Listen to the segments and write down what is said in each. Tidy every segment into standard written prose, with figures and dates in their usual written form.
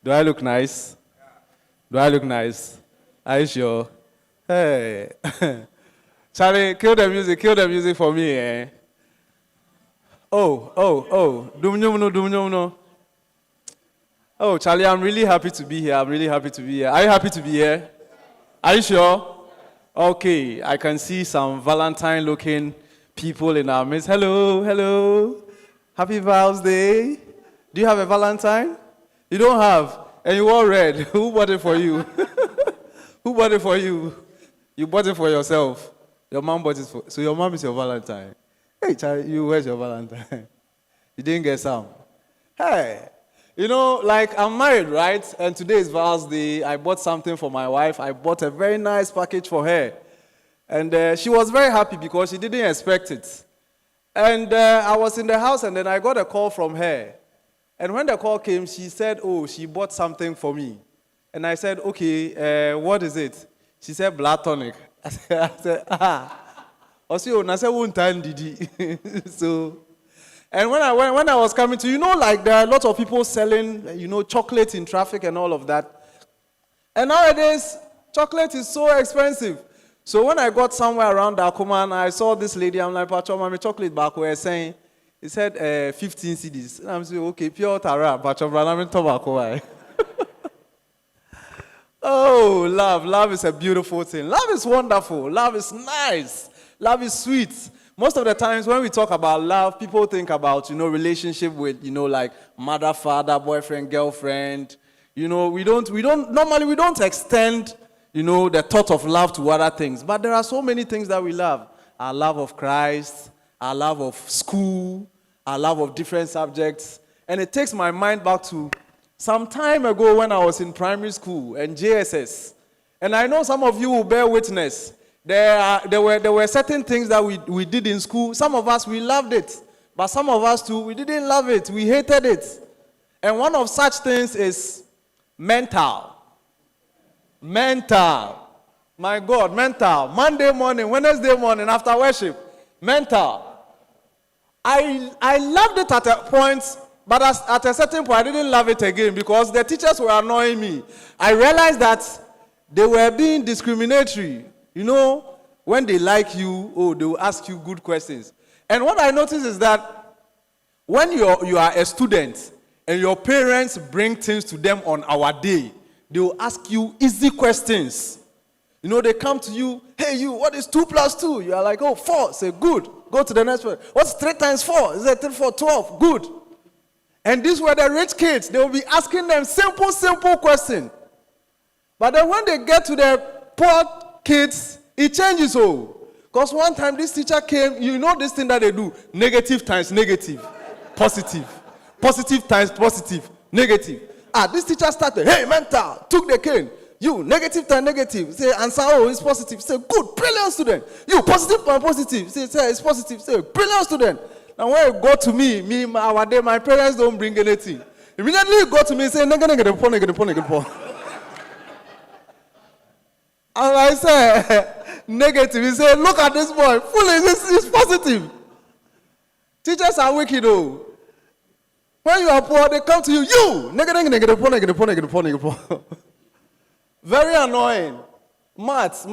Do I look nice? Do I look nice? Are you sure? Hey. Charlie, kill the music for me, eh? Oh. Dumnyumno. Oh, Charlie, I'm really happy to be here. Are you happy to be here? Are you sure? Okay, I can see some Valentine-looking people in our midst. Hello. Happy Val's Day. Do you have a Valentine? You don't have? And you all red. Who bought it for you? Who bought it for you? You bought it for yourself. Your mom bought it for... So your mom is your Valentine. Hey, Charlie, where's your Valentine? You didn't get some. Hey. You know, like I'm married, right? And today is Val's Day. I bought something for my wife. I bought a very nice package for her. And she was very happy because she didn't expect it. And I was in the house and then I got a call from her. And when the call came, she said, oh, she bought something for me. And I said, okay, what is it? She said, blood tonic. I said, I said, one time did he? So, and when I was coming to, like there are a lot of people selling, chocolate in traffic and all of that. And nowadays, chocolate is so expensive. So when I got somewhere around Dakuman, I saw this lady, I'm like, Pacho, mommy, chocolate back where saying, he said 15 CDs. And I'm saying, okay, pure Tara, Pacho, Branam, tobacco. Oh, love is a beautiful thing. Love is wonderful. Love is nice. Love is sweet. Most of the times when we talk about love, people think about, relationship with, like mother, father, boyfriend, girlfriend. We don't extend, the thought of love to other things. But there are so many things that we love. Our love of Christ, our love of school, our love of different subjects. And it takes my mind back to some time ago when I was in primary school and JSS. And I know some of you will bear witness. There were certain things that we did in school. Some of us, we loved it. But some of us too, we didn't love it. We hated it. And one of such things is mental. My God, mental. Monday morning, Wednesday morning, after worship. Mental. I loved it at a point, but at a certain point, I didn't love it again because the teachers were annoying me. I realized that they were being discriminatory. When they like you, they will ask you good questions. And what I noticed is that when you are a student and your parents bring things to them on our day, they will ask you easy questions. They come to you, hey, you, what is 2 plus 2? You are like, 4. Say, good. Go to the next one. What's 3 times 4? Is that 3, 4, 12? Good. And these were the rich kids. They will be asking them simple questions. But then when they get to the poor kids, it changes all. Because one time this teacher came, this thing that they do, negative times negative, positive. Positive times positive, negative. This teacher started, hey, mental, took the cane. You, negative times negative. Say, answer, it's positive. Say, good, brilliant student. You, positive times positive. Say, it's positive. Say, brilliant student. Now when you go to me, my parents don't bring anything. Immediately you go to me and say, negative. And I say, negative. He said, look at this boy. Foolish, it's positive. Teachers are wicked though. When you are poor, they come to you, negative. Very annoying. Maths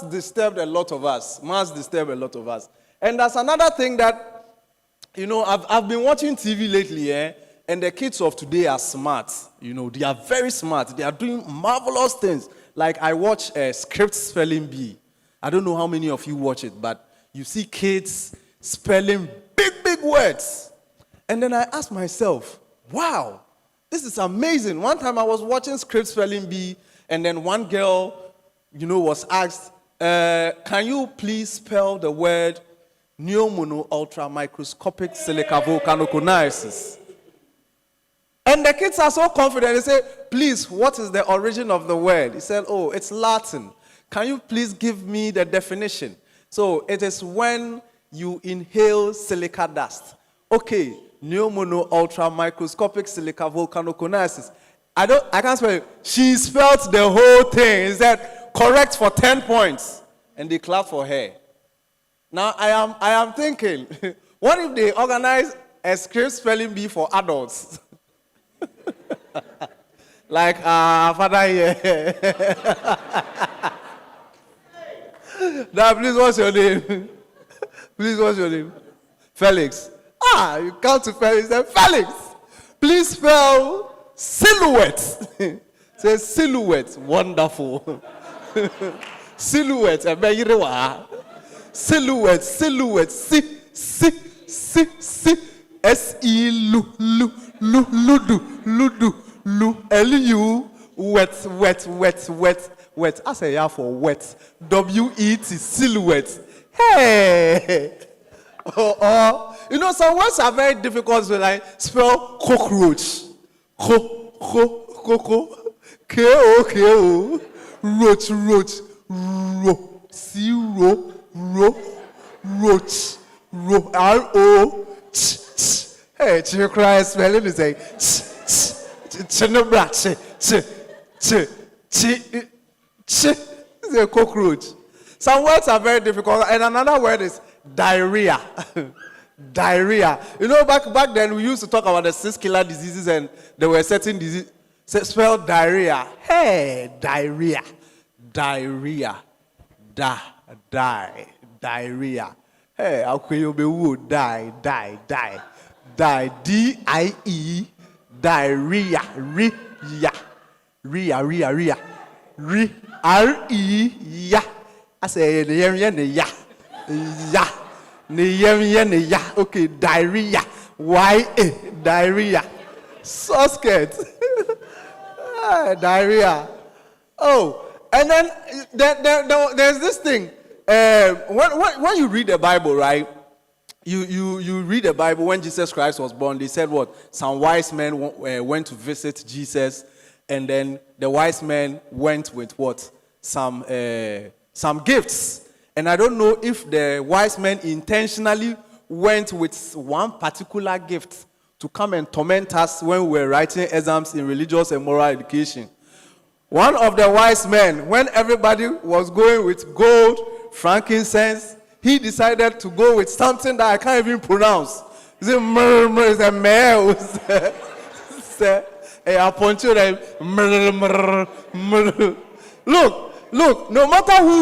disturbed a lot of us. And that's another thing that, I've been watching TV lately, and the kids of today are smart. They are very smart. They are doing marvelous things. Like I watch Script Spelling Bee. I don't know how many of you watch it, but you see kids spelling big words. And then I ask myself, wow, this is amazing. One time I was watching Script Spelling Bee, and then one girl, was asked, can you please spell the word neomono ultra microscopic silica volcanoconiosis? And the kids are so confident. They say, please, what is the origin of the word? He said, it's Latin. Can you please give me the definition? So it is when you inhale silica dust. Okay, neomono ultra microscopic silica volcanoconiosis. I can't spell it. She spelled the whole thing. He said, correct for 10 points. And they clapped for her. Now I am thinking, what if they organize a Script Spelling Bee for adults? Like father here. Now, please, what's your name? Please, what's your name? Felix. You come to Felix and Felix, please spell silhouette. Say silhouette. Wonderful. Silhouette. Silhouette. Silhouette. L-U, wet. I say yeah for wet. W-E-T, silhouette. Hey! You know, some words are very difficult to like spell cockroach. K-O-K-O. Roach. Roach. R-O-Ch. Hey, you cry spelling is like it's a cockroach. Some words are very difficult, and another word is diarrhea. Diarrhea. You know, back then we used to talk about the 6 killer diseases, and there were certain diseases. Spell diarrhea. Hey, diarrhea. Diarrhea. Diarrhea. Hey, how can you be wood? Die. D-I-E. Diarrhea. Ria. R-E-Ya. I say, ya. Okay, diarrhea. Y-A. Diarrhea. So scared. Diarrhea. Oh, and then there's this thing. When you read the Bible, right? You read the Bible when Jesus Christ was born. They said what? Some wise men went to visit Jesus, and then the wise men went with what? Some gifts. And I don't know if the wise men intentionally went with one particular gift to come and torment us when we were writing exams in religious and moral education. One of the wise men, when everybody was going with gold, frankincense, he decided to go with something that I can't even pronounce. It's a murmur, it's a male. Look, no matter who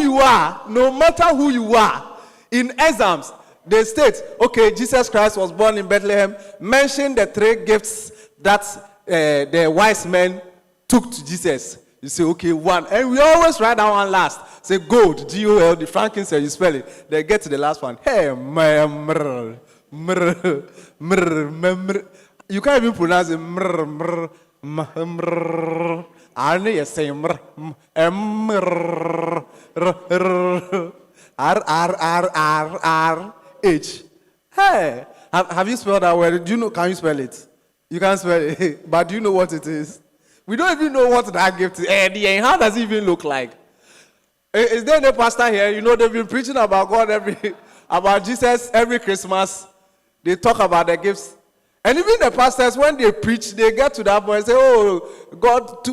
you are, in exams, they state, okay, Jesus Christ was born in Bethlehem. Mention the 3 gifts that the wise men took to Jesus. You say, okay, 1. And we always write that one last. Say gold, G-O-L, the frankincense, you spell it. They get to the last one. Hey, you can't even pronounce it. I know you say R-R-R-R-H. Hey, have you spelled that word? Do you know? Can you spell it? You can't spell it, but do you know what it is? We don't even know what that gift is. How does it even look like? Is there any pastor here? You know, they've been preaching about God about Jesus every Christmas. They talk about the gifts. And even the pastors, when they preach, they get to that point and say, oh,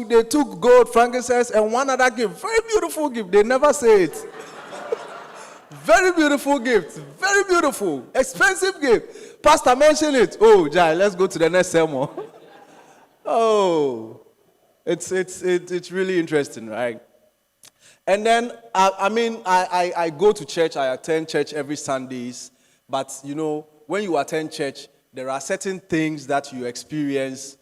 they took gold, frankincense, and one other gift. Very beautiful gift. They never say it. Very beautiful gift. Very beautiful. Expensive gift. Pastor mentioned it. Oh, Jai, let's go to the next sermon. Oh, it's really interesting, right? And then, I go to church. I attend church every Sundays. But, you know, when you attend church, there are certain things that you experience.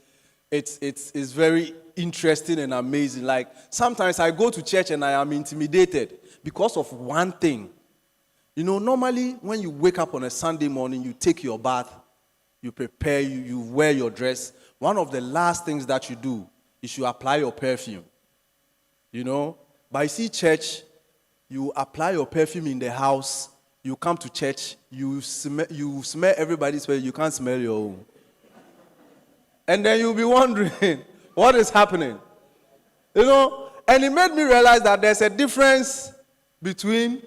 It's very interesting and amazing. Like, sometimes I go to church and I am intimidated because of one thing. You know, normally when you wake up on a Sunday morning, you take your bath, you prepare, you wear your dress. One of the last things that you do is you apply your perfume. You know? But you see, church, you apply your perfume in the house, you come to church, you smell everybody's perfume, you can't smell your own. And then you'll be wondering, what is happening? You know? And it made me realize that there's a difference between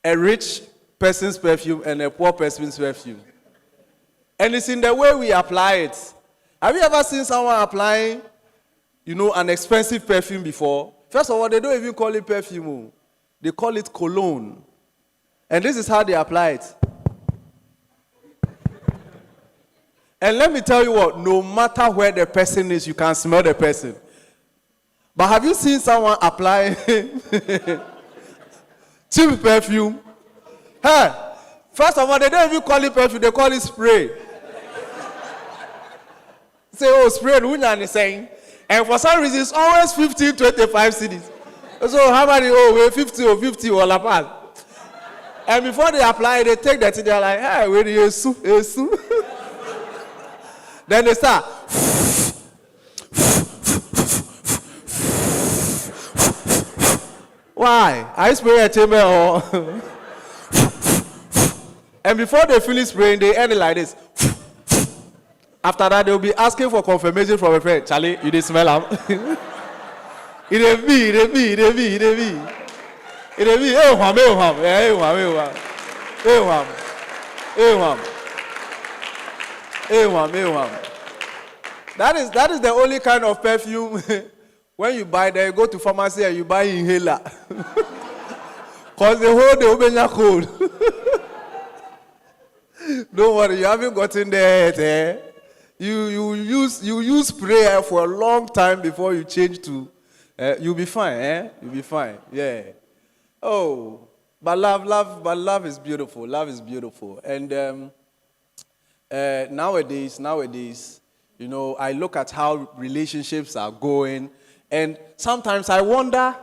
a rich person's perfume and a poor person's perfume. And it's in the way we apply it. Have you ever seen someone applying, you know, an expensive perfume before? First of all, they don't even call it perfume. They call it cologne. And this is how they apply it. And let me tell you what, no matter where the person is, you can smell the person. But have you seen someone apply cheap perfume? Hey, first of all, they don't even call it perfume, they call it spray. Say, oh, spray, Wunyan is saying. And for some reason, it's always 15, 25 cedis. So how many? Oh, we're 50 or 50 or La Paz. And before they apply, they take that, they're like, hey, where do you sue? Then they start. Why? I spray a chamber or. And before they finish spraying, they end it like this. After that, they'll be asking for confirmation from a friend. Charlie, you didn't smell him. It be. That is the only kind of perfume. When you buy there, you go to pharmacy and you buy inhaler. Because the whole day open your cold. Don't worry, you haven't gotten there yet. Eh? You use sprayer for a long time before you change to. You'll be fine, eh? You'll be fine. Yeah. Oh, but love is beautiful. Love is beautiful. And nowadays, you know, I look at how relationships are going, and sometimes I wonder.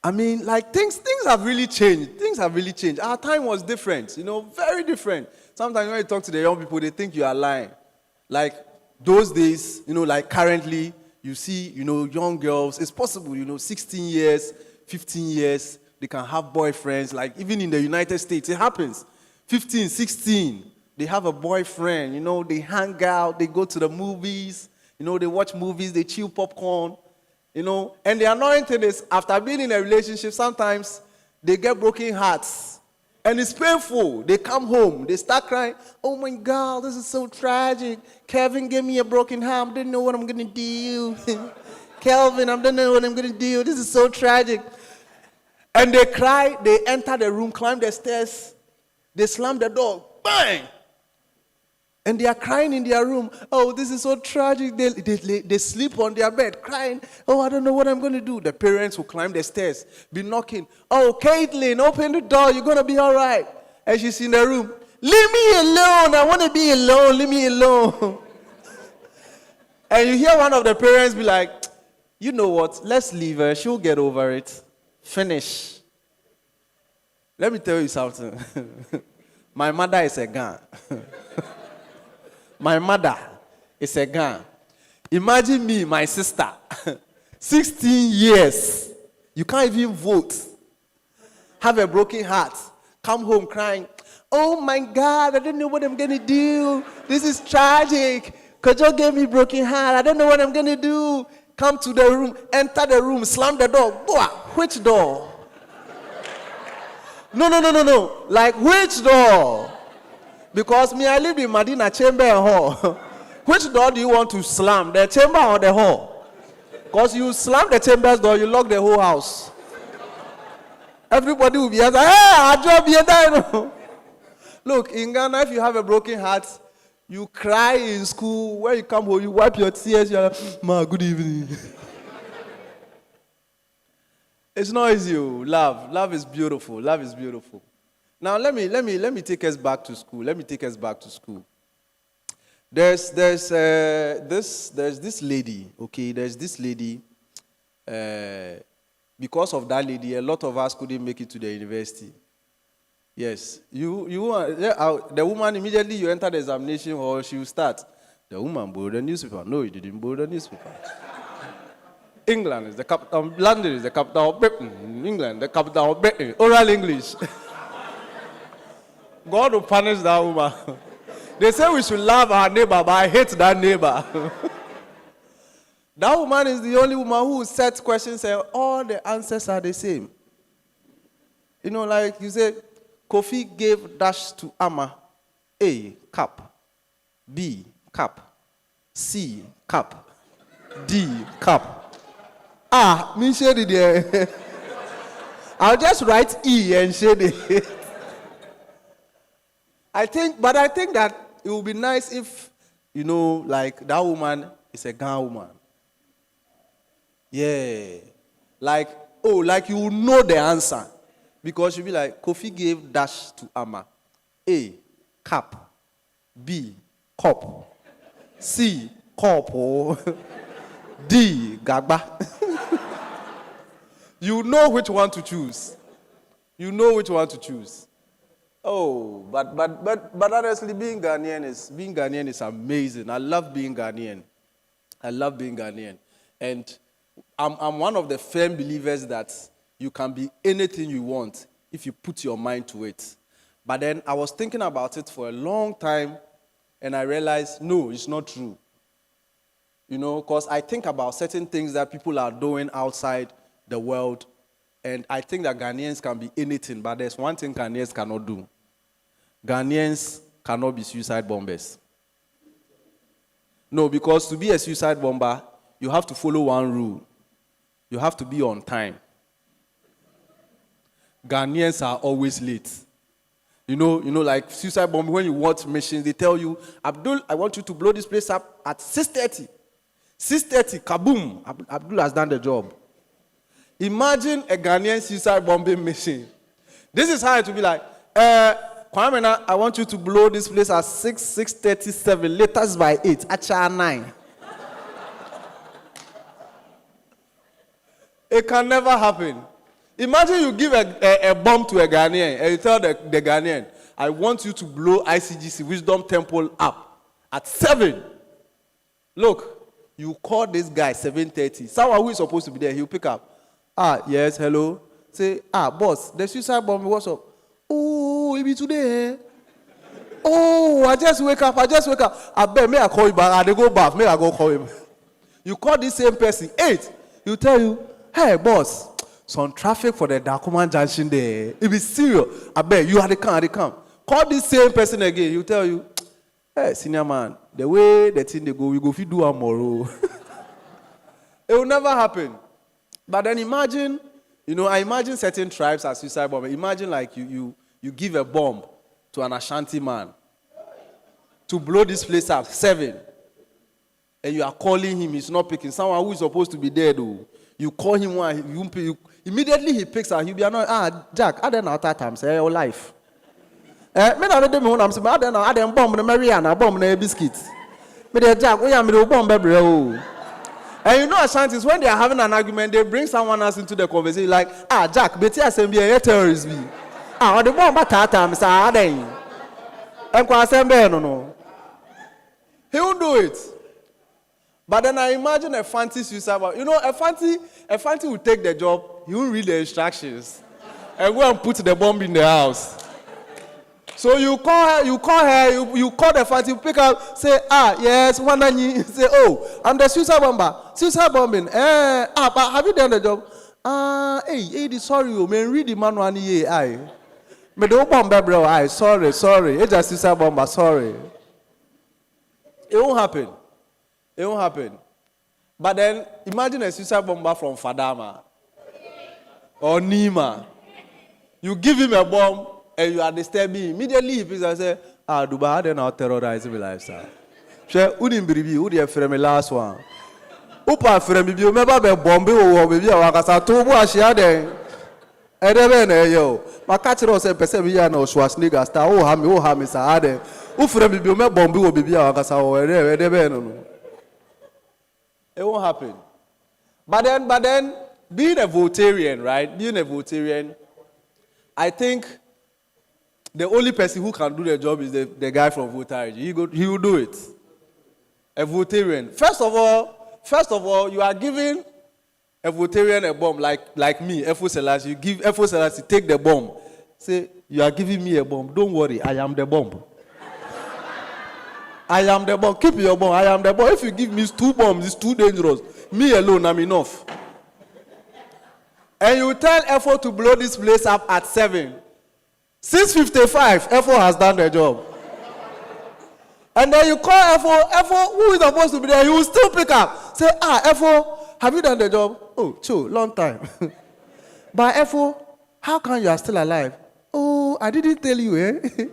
I mean, like things have really changed. Things have really changed. Our time was different, you know, very different. Sometimes when you talk to the young people, they think you are lying. Like those days, you know, like currently, you see, you know, young girls, it's possible, you know, 16 years, 15 years, they can have boyfriends. Like even in the United States, it happens. 15, 16, they have a boyfriend, you know, they hang out, they go to the movies, you know, they watch movies, they chew popcorn, you know. And the annoying thing is, after being in a relationship, sometimes they get broken hearts. And it's painful. They come home, they start crying. Oh my God, this is so tragic. Kevin gave me a broken heart. I didn't know what I'm going to do. Kelvin, I don't know what I'm going to do. This is so tragic. And they cry, they enter the room, climb the stairs, they slam the door, bang! And they are crying in their room. Oh, this is so tragic. They sleep on their bed, crying. Oh, I don't know what I'm going to do. The parents will climb the stairs, be knocking. Oh, Caitlin, open the door. You're going to be all right. And she's in the room. Leave me alone. I want to be alone. Leave me alone. And you hear one of the parents be like, you know what? Let's leave her. She'll get over it. Finish. Let me tell you something. My mother is a gun. My mother is a gun. Imagine me, my sister, 16 years. You can't even vote. Have a broken heart. Come home crying. Oh my God, I don't know what I'm going to do. This is tragic. Kojo gave me broken heart. I don't know what I'm going to do. Come to the room, enter the room, slam the door. Which door? No. Like which door? Because me, I live in Medina chamber and hall. Which door do you want to slam? The chamber or the hall? Because you slam the chamber's door, you lock the whole house. Everybody will be asking, hey, I drop you down. Look, in Ghana, if you have a broken heart, you cry in school. When you come home, you wipe your tears. You're like, Ma, good evening. It's not easy. Love is beautiful. Love is beautiful. Now let me take us back to school. There's this lady. Okay, there's this lady. Because of that lady, a lot of us couldn't make it to the university. Yes, the woman immediately you enter the examination hall, she will start. The woman borrowed the newspaper. No, you didn't borrow the newspaper. England is the capital. London is the capital of Britain. England, the capital of Britain. Oral English. God will punish that woman. They say we should love our neighbor, but I hate that neighbor. That woman is the only woman who sets questions and all the answers are the same. You know, like you said, Kofi gave dash to Amma. A, cup. B, cup. C, cup. D, cup. Me shade it there. I'll just write E and shade it. I think that it would be nice if like that woman is a Ghana woman. Yeah. Like you know the answer. Because you'll be like, Kofi gave dash to Amma. A, cap. B, cup. C, cup. Oh. D, gagba. You know which one to choose. You know which one to choose. Oh, but honestly, being Ghanaian is amazing. I love being Ghanaian. And I'm one of the firm believers that you can be anything you want if you put your mind to it. But then I was thinking about it for a long time, and I realized, no, it's not true. Because I think about certain things that people are doing outside the world, and I think that Ghanaians can be anything, but there's one thing Ghanaians cannot do. Ghanaians cannot be suicide bombers. No, because to be a suicide bomber, you have to follow one rule. You have to be on time. Ghanaians are always late. Like suicide bombing, when you watch missions, they tell you, Abdul, I want you to blow this place up at 6:30. 6:30, kaboom, Abdul has done the job. Imagine a Ghanaian suicide bombing mission. This is how it will be like, Kwame, I want you to blow this place at 6:37, latest by 8, Acha 9. It can never happen. Imagine you give a bomb to a Ghanaian and you tell the Ghanaian, I want you to blow ICGC Wisdom Temple up at 7. Look, you call this guy 7:30. Someone who is supposed to be there, he'll pick up. Yes, hello. Say, boss, the suicide bomb, what's up? Oh, it be today, eh? Oh, I just wake up. I bet, may I call you back? I go back, may I go call him? You call this same person, 8. He'll tell you, hey, boss, some traffic for the Dakuman Junction there. It be serious. I bet, you had to come. Call this same person again. He'll tell you, hey, senior man, the way the thing they go, we go if you do tomorrow. It will never happen. But then imagine, I imagine certain tribes as suicide bombers. Imagine like you give a bomb to an Ashanti man to blow this place up 7. And you are calling him, he's not picking. Someone who is supposed to be there though. You call him one, immediately he picks up. He'll be annoyed. Jack, I don't know that time, say your life. Me not do me when I'm saying, I don't know, I don't bomb the Mariana, bomb the biscuit. Me the Jack, we are me the bomb baby. And Ashantis, when they are having an argument, they bring someone else into the conversation, like, Jack, Betty has been a terrorist. The bomb that time, Mr. Aden. And no. He won't do it. But then I imagine a fancy suicide bomber. A fancy will take the job, he won't read the instructions, and go and put the bomb in the house. So you call her, you call the fancy, you pick up, say, yes, one and you say, oh, I'm the suicide bomber. Suicide bombing. But have you done the job? Hey, sorry, man, read the manual, aye. Me don't bomb, bro, aye, sorry. It's just suicide bomber, sorry. It won't happen. But then, imagine a suicide bomber from Fadama or Nima. You give him a bomb, and you are disturbing him. Immediately he picks and say, Dubai, then I'll terrorize my lifestyle. Who didn't believe you? Who did you me last one? Upa frame you remember the bomb or baby or Wakasa Tobo Ashiade? Edebe yo. My catcher said, Persevere no Schwarzenegger star. Oh, Hami Sahade. Who frame you me bomb or baby or Wakasa or Edebe no. It won't happen. But then, being a Voltarian, right? Being a Voltarian, I think the only person who can do the job is the guy from Voltarian. He will do it. A Voltarian. First of all, you are giving a Voltarian a bomb like me, Efo Selassie. You give Efo Selassie, take the bomb. Say, you are giving me a bomb. Don't worry, I am the bomb. I am the bomb. Keep your bomb. I am the bomb. If you give me 2 bombs, it's too dangerous. Me alone, I'm enough. And you tell Efo to blow this place up at 7. 6:55, Efo has done the job. And then you call Efo, who is supposed to be there, he will still pick up. Say, Efo, have you done the job? Oh, sure, long time. But Efo, how come you are still alive? Oh, I didn't tell you, eh?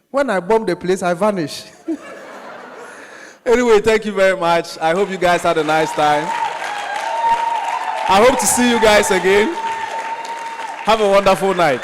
When I bombed the place, I vanished. Anyway, thank you very much. I hope you guys had a nice time. I hope to see you guys again. Have a wonderful night.